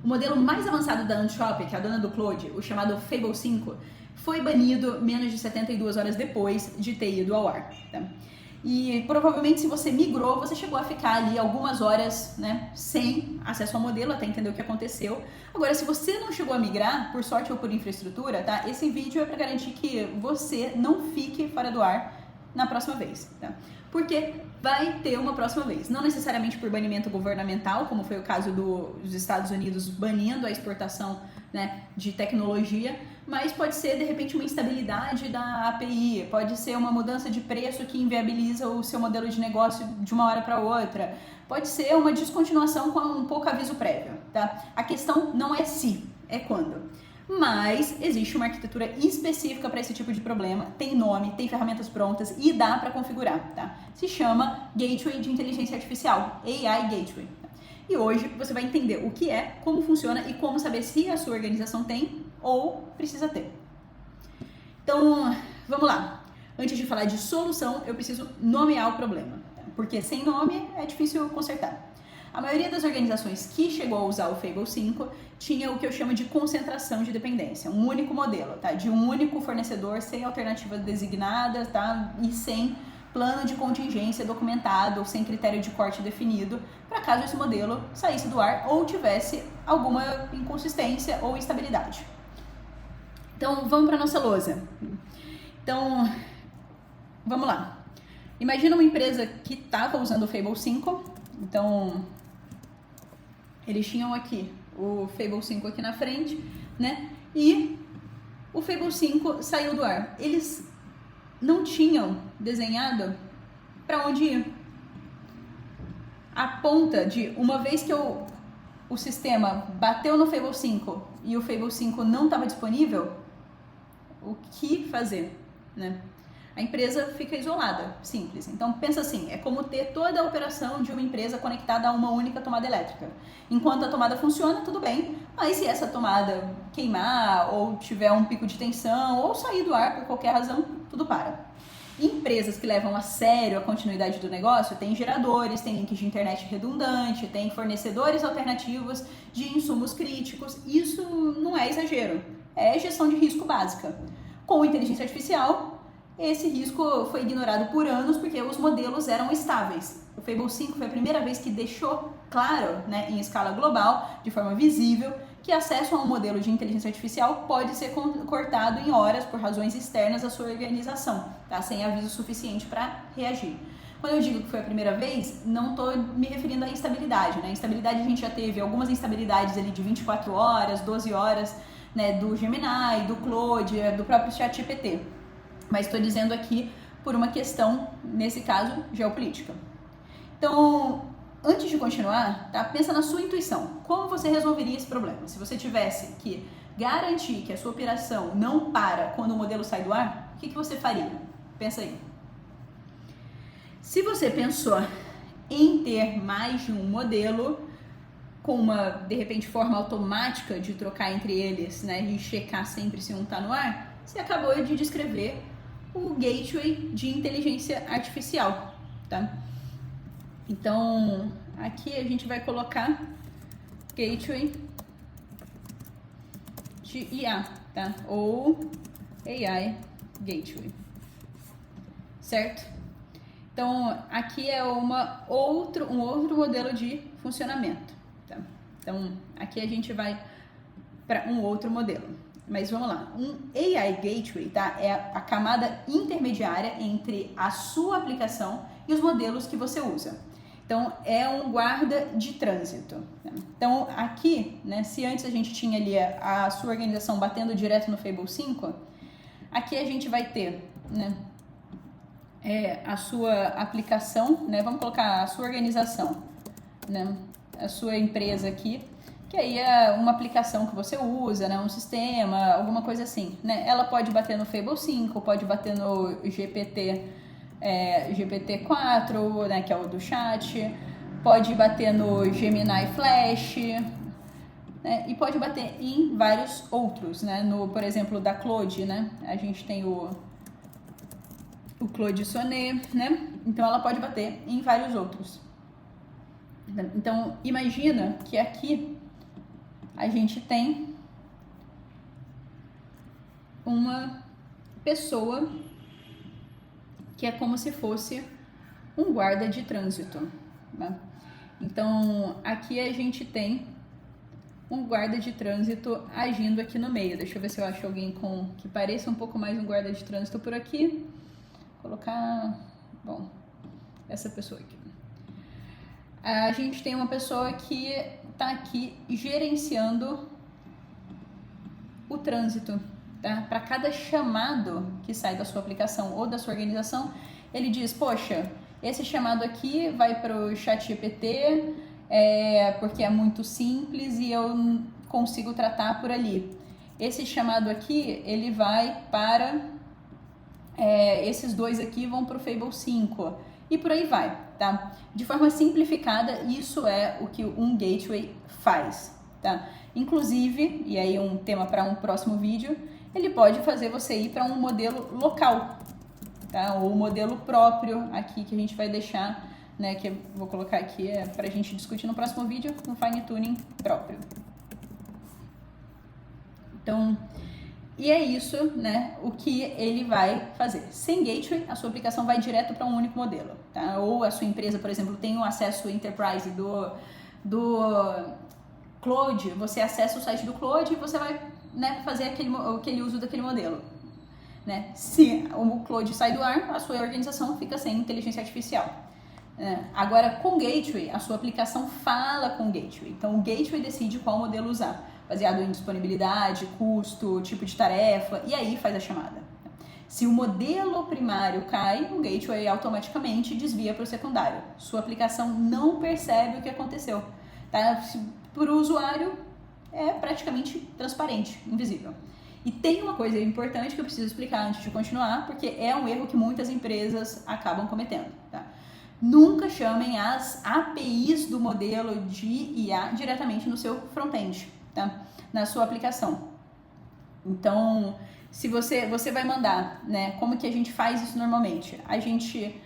O modelo mais avançado da Anthropic, a dona do Claude, o chamado Fable 5, foi banido menos de 72 horas depois de ter ido ao ar. Tá? E provavelmente se você migrou, você chegou a ficar ali algumas horas, né, sem acesso ao modelo, até entender o que aconteceu. Agora, se você não chegou a migrar, por sorte ou por infraestrutura, tá? Esse vídeo é para garantir que você não fique fora do ar na próxima vez, tá? Porque vai ter uma próxima vez. Não necessariamente por banimento governamental, como foi o caso dos Estados Unidos banindo a exportação, né, de tecnologia, mas pode ser, de repente, uma instabilidade da API, pode ser uma mudança de preço que inviabiliza o seu modelo de negócio de uma hora para outra, pode ser uma descontinuação com um pouco aviso prévio, tá? A questão não é se, é quando. Mas existe uma arquitetura específica para esse tipo de problema, tem nome, tem ferramentas prontas e dá para configurar, tá? Se chama Gateway de Inteligência Artificial, AI Gateway. E hoje você vai entender o que é, como funciona e como saber se a sua organização tem ou precisa ter. Então, vamos lá. Antes de falar de solução, eu preciso nomear o problema, tá? Porque sem nome é difícil consertar. A maioria das organizações que chegou a usar o Fable 5 tinha o que eu chamo de concentração de dependência, um único modelo, tá? De um único fornecedor, sem alternativas designadas, tá? E sem plano de contingência documentado, sem critério de corte definido, para caso esse modelo saísse do ar ou tivesse alguma inconsistência ou instabilidade. Então, vamos para a nossa lousa. Então, vamos lá. Imagina uma empresa que estava usando o Fable 5, então eles tinham aqui o Fable 5 aqui na frente, né? E o Fable 5 saiu do ar. Eles não tinham desenhado para onde ir. A ponta de, uma vez que o sistema bateu no Fable 5 e o Fable 5 não estava disponível, o que fazer, né? A empresa fica isolada, simples. Então pensa assim, é como ter toda a operação de uma empresa conectada a uma única tomada elétrica. Enquanto a tomada funciona, tudo bem, mas se essa tomada queimar, ou tiver um pico de tensão, ou sair do ar por qualquer razão, tudo para. Empresas que levam a sério a continuidade do negócio têm geradores, têm links de internet redundante, têm fornecedores alternativos de insumos críticos. Isso não é exagero, é gestão de risco básica. Com inteligência artificial, esse risco foi ignorado por anos porque os modelos eram estáveis. O Fable 5 foi a primeira vez que deixou claro, né, em escala global, de forma visível, que acesso a um modelo de inteligência artificial pode ser cortado em horas por razões externas à sua organização, tá? Sem aviso suficiente para reagir. Quando eu digo que foi a primeira vez, não estou me referindo à instabilidade, né? Instabilidade a gente já teve algumas instabilidades ali de 24 horas, 12 horas, né, do Gemini, do Claude, do próprio ChatGPT. Mas estou dizendo aqui por uma questão, nesse caso, geopolítica. Então, antes de continuar, tá? Pensa na sua intuição. Como você resolveria esse problema? Se você tivesse que garantir que a sua operação não para quando o modelo sai do ar, o que você faria? Pensa aí. Se você pensou em ter mais de um modelo, com uma, de repente, forma automática de trocar entre eles, né, e checar sempre se um está no ar, você acabou de descrever o Gateway de Inteligência Artificial, tá? Então, aqui a gente vai colocar Gateway de IA, tá? Ou AI Gateway, certo? Então, aqui é um outro modelo de funcionamento, tá? Então, aqui a gente vai para um outro modelo. Mas vamos lá, um AI Gateway, tá? É a camada intermediária entre a sua aplicação e os modelos que você usa. Então, é um guarda de trânsito. Né? Então, aqui, né, se antes a gente tinha ali a sua organização batendo direto no Fable 5, aqui a gente vai ter, né, a sua aplicação, né? Vamos colocar a sua organização, né? A sua empresa aqui, que aí é uma aplicação que você usa, né? Um sistema, alguma coisa assim, né? Ela pode bater no Fable 5, pode bater no GPT-4, né? Que é o do chat, pode bater no Gemini Flash, né? E pode bater em vários outros, né? No, por exemplo, da Claude, né? A gente tem o Claude Sonnet, né? Então ela pode bater em vários outros. Então imagina que aqui a gente tem uma pessoa que é como se fosse um guarda de trânsito, né? Então, aqui a gente tem um guarda de trânsito agindo aqui no meio. Deixa eu ver se eu acho alguém que pareça um pouco mais um guarda de trânsito por aqui. Vou colocar, bom, essa pessoa aqui. A gente tem uma pessoa que está aqui gerenciando o trânsito, tá? Para cada chamado que sai da sua aplicação ou da sua organização, ele diz, poxa, esse chamado aqui vai para o ChatGPT, porque é muito simples e eu consigo tratar por ali. Esse chamado aqui, ele vai para... esses dois aqui vão para o Fable 5 e por aí vai, tá? De forma simplificada, isso é o que um gateway faz, tá? Inclusive, e aí um tema para um próximo vídeo, ele pode fazer você ir para um modelo local, tá? Ou modelo próprio aqui que a gente vai deixar, né? Que eu vou colocar aqui para a gente discutir no próximo vídeo, um fine tuning próprio. Então, e é isso, né, o que ele vai fazer. Sem gateway, a sua aplicação vai direto para um único modelo, tá? Ou a sua empresa, por exemplo, tem um acesso enterprise do Claude, você acessa o site do Claude e você vai, né, fazer aquele uso daquele modelo, né? Se o Claude sai do ar, a sua organização fica sem inteligência artificial. Agora, com gateway, a sua aplicação fala com o gateway. Então, o gateway decide qual modelo usar, baseado em disponibilidade, custo, tipo de tarefa, e aí faz a chamada. Se o modelo primário cai, o gateway automaticamente desvia para o secundário. Sua aplicação não percebe o que aconteceu, tá? Para o usuário, é praticamente transparente, invisível. E tem uma coisa importante que eu preciso explicar antes de continuar, porque é um erro que muitas empresas acabam cometendo, tá? Nunca chamem as APIs do modelo de IA diretamente no seu front-end, tá? Na sua aplicação. Então, se você vai mandar, né? Como que a gente faz isso normalmente? A gente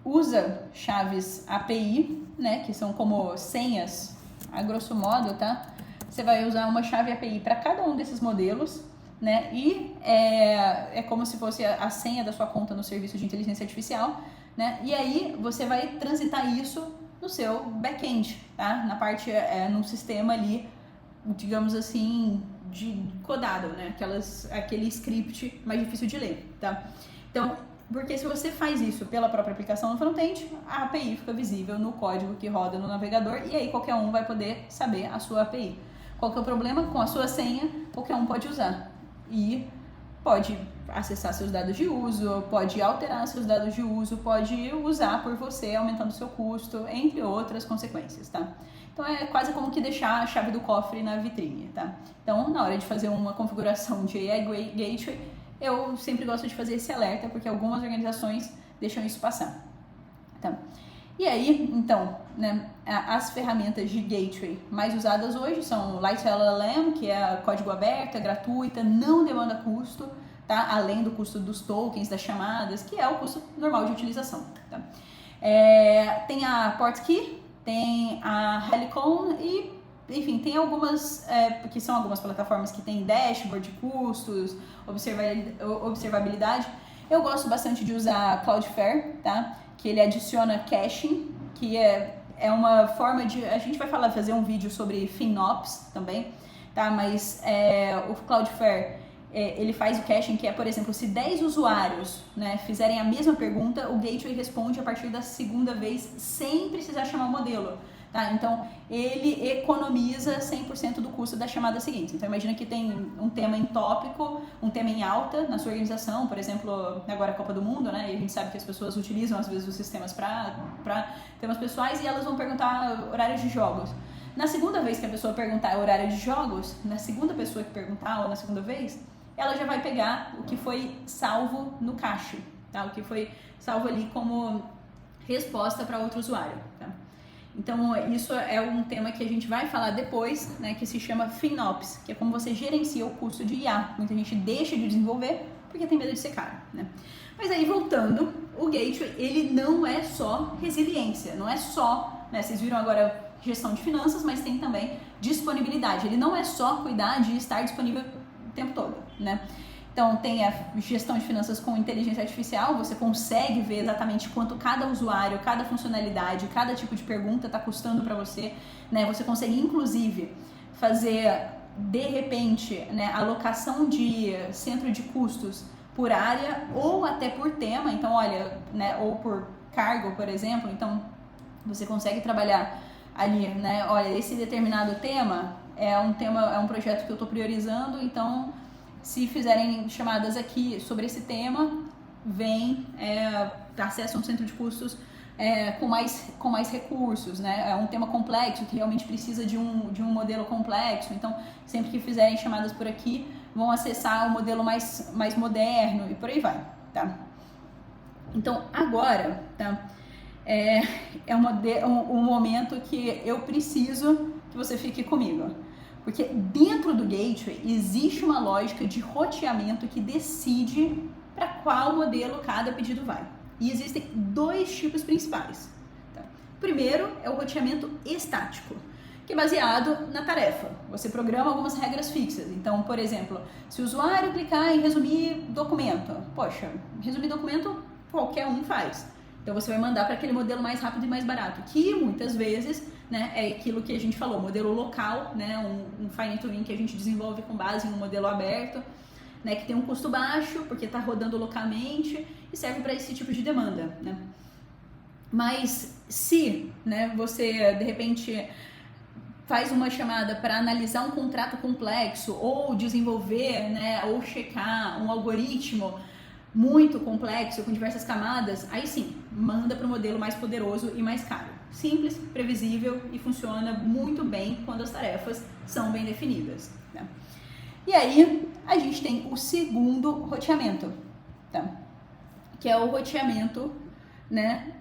usa chaves API, né? Que são como senhas, a grosso modo, tá? Você vai usar uma chave API para cada um desses modelos, né? E é como se fosse a senha da sua conta no serviço de inteligência artificial, né? E aí você vai transitar isso no seu back-end, tá? Na parte, num sistema ali, digamos assim, de codado, né? Aquele script mais difícil de ler, tá? Então, porque se você faz isso pela própria aplicação no front-end, a API fica visível no código que roda no navegador e aí qualquer um vai poder saber a sua API. Qual que é o problema? Com a sua senha, qualquer um pode usar e pode acessar seus dados de uso, pode alterar seus dados de uso, pode usar por você, aumentando seu custo, entre outras consequências, tá? Então é quase como que deixar a chave do cofre na vitrine, tá? Então, na hora de fazer uma configuração de AI Gateway, eu sempre gosto de fazer esse alerta, porque algumas organizações deixam isso passar, tá? E aí, então, né, as ferramentas de gateway mais usadas hoje são LightLLM, que é código aberto, é gratuita, não demanda custo, tá? Além do custo dos tokens, das chamadas, que é o custo normal de utilização, tá? Tem a Portkey, tem a Helicon e, enfim, tem algumas, que são algumas plataformas que tem dashboard, custos, observabilidade. Eu gosto bastante de usar Cloudflare, tá? Que ele adiciona caching, que é uma forma de... A gente vai fazer um vídeo sobre FinOps também, tá? Mas o Cloudflare, ele faz o caching, que é, por exemplo, se 10 usuários, né, fizerem a mesma pergunta, o gateway responde a partir da segunda vez, sem precisar chamar o modelo. Tá? Então, ele economiza 100% do custo da chamada seguinte. Então, imagina que tem um tema em tópico, um tema em alta na sua organização, por exemplo, agora a Copa do Mundo, né? E a gente sabe que as pessoas utilizam, às vezes, os sistemas para temas pessoais e elas vão perguntar horários de jogos. Na segunda vez que a pessoa perguntar horário de jogos, na segunda pessoa que perguntar ou na segunda vez, ela já vai pegar o que foi salvo no cache, tá? O que foi salvo ali como resposta para outro usuário, tá? Então, isso é um tema que a gente vai falar depois, né, que se chama FinOps, que é como você gerencia o custo de IA. Muita gente deixa de desenvolver porque tem medo de ser caro, né? Mas aí, voltando, o gateway, ele não é só resiliência, não é só, né, vocês viram agora gestão de finanças, mas tem também disponibilidade. Ele não é só cuidar de estar disponível o tempo todo, né? Então, tem a gestão de finanças com inteligência artificial, você consegue ver exatamente quanto cada usuário, cada funcionalidade, cada tipo de pergunta está custando para você, né? Você consegue, inclusive, fazer, de repente, né, alocação de centro de custos por área ou até por tema. Então, olha, né, ou por cargo, por exemplo. Então, você consegue trabalhar ali, né? Olha, esse determinado tema, é um projeto que eu estou priorizando, então... Se fizerem chamadas aqui sobre esse tema, vem acesso a um centro de custos com mais recursos, né? É um tema complexo que realmente precisa de um modelo complexo. Então, sempre que fizerem chamadas por aqui, vão acessar o modelo mais moderno e por aí vai, tá? Então, agora, tá? Um momento que eu preciso que você fique comigo. Porque dentro do Gateway existe uma lógica de roteamento que decide para qual modelo cada pedido vai. E existem dois tipos principais. Tá? Primeiro é o roteamento estático, que é baseado na tarefa. Você programa algumas regras fixas. Então, por exemplo, se o usuário clicar em resumir documento, poxa, resumir documento qualquer um faz. Então você vai mandar para aquele modelo mais rápido e mais barato, que muitas vezes, né, é aquilo que a gente falou, modelo local, né, um fine tuning que a gente desenvolve com base em um modelo aberto, né, que tem um custo baixo, porque está rodando localmente e serve para esse tipo de demanda, né. Mas se, né, você de repente faz uma chamada para analisar um contrato complexo ou desenvolver, né, ou checar um algoritmo muito complexo, com diversas camadas, aí sim, manda para o modelo mais poderoso e mais caro. Simples, previsível e funciona muito bem quando as tarefas são bem definidas. Tá? E aí, a gente tem o segundo roteamento, tá? Que é o roteamento, né,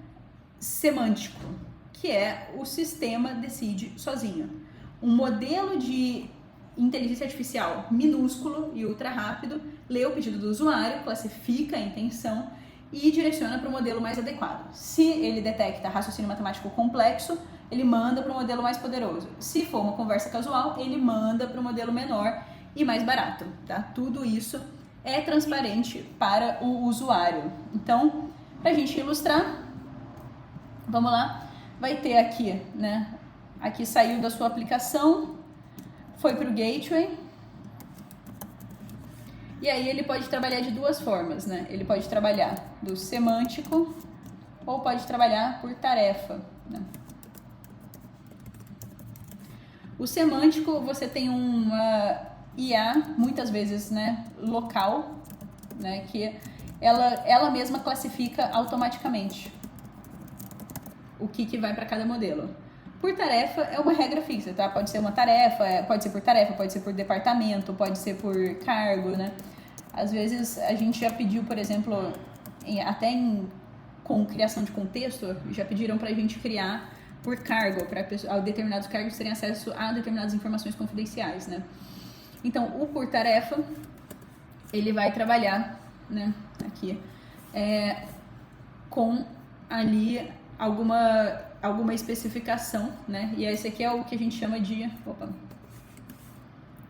semântico, que é o sistema decide sozinho. Um modelo de inteligência artificial minúsculo e ultra rápido lê o pedido do usuário, classifica a intenção e direciona para o modelo mais adequado. Se ele detecta raciocínio matemático complexo, ele manda para o modelo mais poderoso. Se for uma conversa casual, ele manda para o modelo menor e mais barato. Tá? Tudo isso é transparente para o usuário. Então, para a gente ilustrar, vamos lá, vai ter aqui, né? Aqui saiu da sua aplicação, foi para o Gateway. E aí ele pode trabalhar de duas formas, né? Ele pode trabalhar do semântico ou pode trabalhar por tarefa, né? O semântico, você tem uma IA, muitas vezes, né, local, né, que ela mesma classifica automaticamente o que vai para cada modelo. Por tarefa é uma regra fixa, tá? Pode ser uma tarefa, pode ser por tarefa, pode ser por departamento, pode ser por cargo, né? Às vezes a gente já pediu, por exemplo, com criação de contexto, já pediram pra gente criar por cargo, para determinados cargos terem acesso a determinadas informações confidenciais, né? Então, o por tarefa, ele vai trabalhar, né, aqui, com ali alguma especificação, né? E esse aqui é o que a gente chama de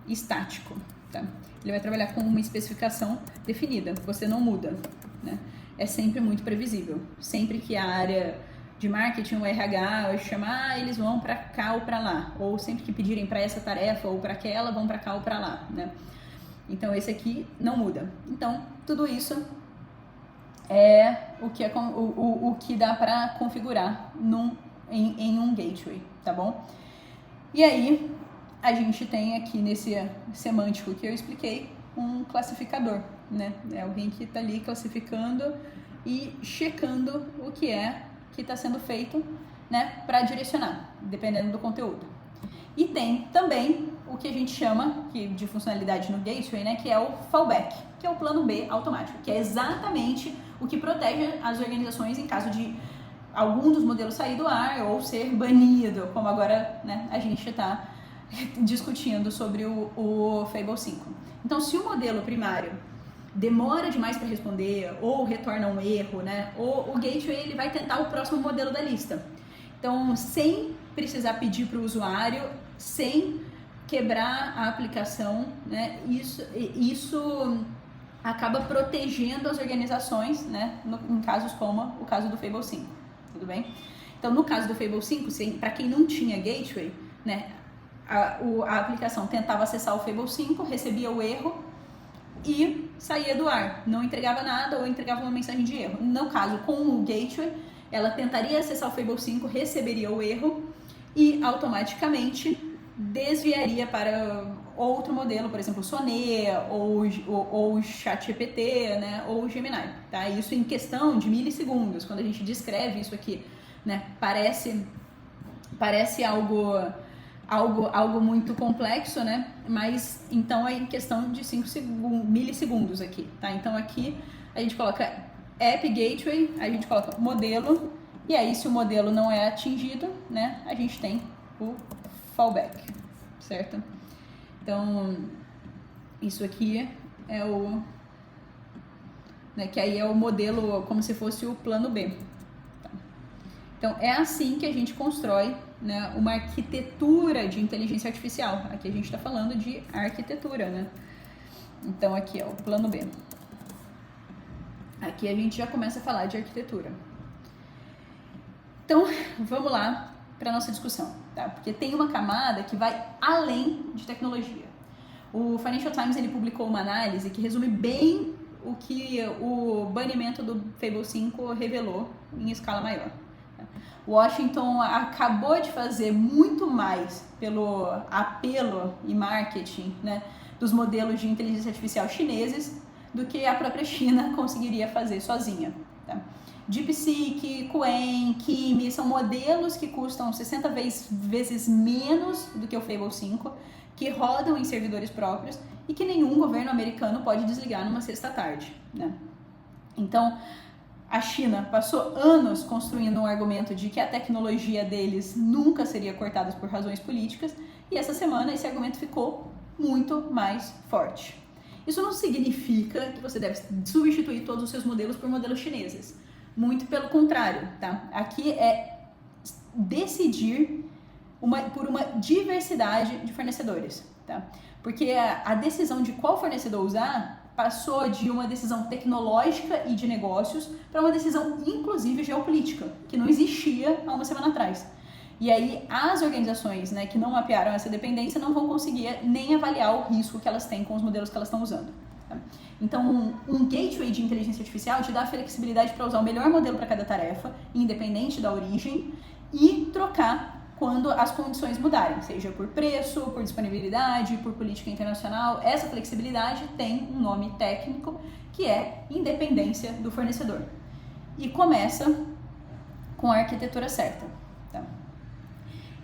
estático, tá? Ele vai trabalhar com uma especificação definida, você não muda, né? É sempre muito previsível. Sempre que a área de marketing ou RH chamar, eles vão para cá ou para lá. Ou sempre que pedirem para essa tarefa ou para aquela, vão para cá ou para lá, né? Então, esse aqui não muda. Então, tudo isso é o que dá para configurar em um gateway, tá bom? E aí, a gente tem aqui nesse semântico que eu expliquei, um classificador, né? É alguém que está ali classificando e checando o que está sendo feito, né, para direcionar, dependendo do conteúdo. E tem também o que a gente chama de funcionalidade no gateway, né, que é o fallback, que é o plano B automático, que é exatamente o que protege as organizações em caso de algum dos modelos sair do ar ou ser banido, como agora, né, a gente está discutindo sobre o Fable 5. Então, se o modelo primário demora demais para responder ou retorna um erro, né, o gateway ele vai tentar o próximo modelo da lista. Então, sem precisar pedir para o usuário, sem quebrar a aplicação, né? Isso acaba protegendo as organizações, né? Em casos como o caso do Fable 5, tudo bem? Então, no caso do Fable 5, para quem não tinha gateway, né? A aplicação tentava acessar o Fable 5, recebia o erro e saía do ar, não entregava nada ou entregava uma mensagem de erro. No caso, com o gateway, ela tentaria acessar o Fable 5, receberia o erro e automaticamente desviaria para outro modelo, por exemplo, o Sonnet ou o ChatGPT, né, ou o Gemini, tá? Isso em questão de milissegundos. Quando a gente descreve isso aqui, né, parece algo muito complexo, né? Mas então é em questão de 5 milissegundos aqui, tá? Então aqui a gente coloca App Gateway, a gente coloca modelo, e aí se o modelo não é atingido, né, a gente tem o fallback, certo? Então isso aqui é o, né, que aí é o modelo como se fosse o plano B. Tá? Então é assim que a gente constrói, né, uma arquitetura de inteligência artificial. Aqui a gente está falando de arquitetura, né? Então aqui é o plano B. Aqui a gente já começa a falar de arquitetura. Então vamos lá para nossa discussão, tá? Porque tem uma camada que vai além de tecnologia. O Financial Times ele publicou uma análise que resume bem o que o banimento do Fable 5 revelou em escala maior. Washington acabou de fazer muito mais pelo apelo e marketing, né, dos modelos de inteligência artificial chineses do que a própria China conseguiria fazer sozinha. Tá? DeepSeek, Qwen, Kimi são modelos que custam 60 vezes menos do que o Fable 5, que rodam em servidores próprios e que nenhum governo americano pode desligar numa sexta-tarde. Né? Então, a China passou anos construindo um argumento de que a tecnologia deles nunca seria cortada por razões políticas, e essa semana esse argumento ficou muito mais forte. Isso não significa que você deve substituir todos os seus modelos por modelos chineses. Muito pelo contrário, tá? Aqui é decidir por uma diversidade de fornecedores, tá? Porque a decisão de qual fornecedor usar passou de uma decisão tecnológica e de negócios para uma decisão, inclusive, geopolítica, que não existia há uma semana atrás. E aí as organizações, né, que não mapearam essa dependência não vão conseguir nem avaliar o risco que elas têm com os modelos que elas estão usando. Tá? Então, um gateway de inteligência artificial te dá a flexibilidade para usar o melhor modelo para cada tarefa, independente da origem, e trocar quando as condições mudarem, seja por preço, por disponibilidade, por política internacional. Essa flexibilidade tem um nome técnico que é independência do fornecedor. E começa com a arquitetura certa. Tá?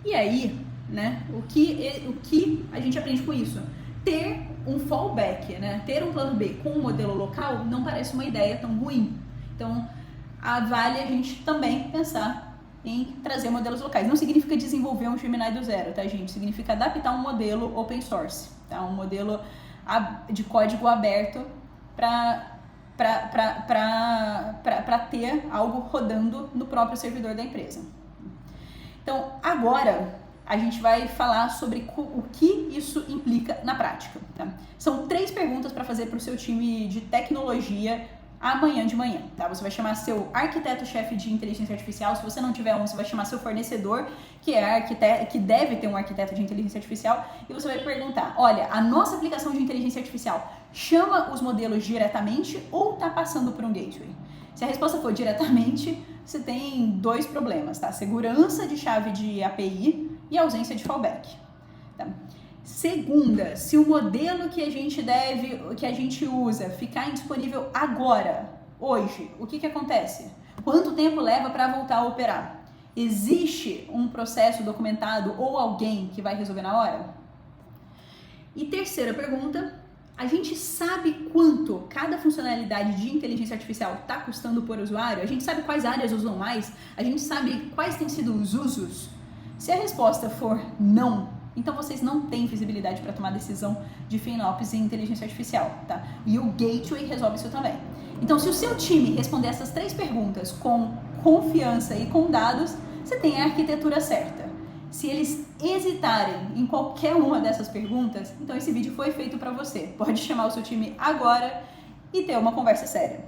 E aí, né, o que a gente aprende com isso? Ter um fallback, né, ter um plano B com um modelo local não parece uma ideia tão ruim. Então, vale a gente também pensar em trazer modelos locais. Não significa desenvolver um Gemini do zero, tá, gente? Significa adaptar um modelo open source, tá? Um modelo de código aberto para ter algo rodando no próprio servidor da empresa. Então, agora a gente vai falar sobre o que isso implica na prática. Tá? São 3 perguntas para fazer para o seu time de tecnologia amanhã de manhã, tá? Você vai chamar seu arquiteto-chefe de inteligência artificial. Se você não tiver um, você vai chamar seu fornecedor, que é arquiteto, que deve ter um arquiteto de inteligência artificial, e você vai perguntar: olha, a nossa aplicação de inteligência artificial chama os modelos diretamente ou está passando por um gateway? Se a resposta for diretamente, você tem 2 problemas, tá? Segurança de chave de API e ausência de fallback. Tá? Segunda, se o modelo que a gente usa ficar indisponível agora, hoje, o que acontece? Quanto tempo leva para voltar a operar? Existe um processo documentado ou alguém que vai resolver na hora? E terceira pergunta, a gente sabe quanto cada funcionalidade de inteligência artificial está custando por usuário? A gente sabe quais áreas usam mais? A gente sabe quais têm sido os usos? Se a resposta for não, então vocês não têm visibilidade para tomar decisão de FinOps em inteligência artificial, tá? E o Gateway resolve isso também. Então, se o seu time responder essas 3 perguntas com confiança e com dados, você tem a arquitetura certa. Se eles hesitarem em qualquer uma dessas perguntas, então esse vídeo foi feito para você. Pode chamar o seu time agora e ter uma conversa séria.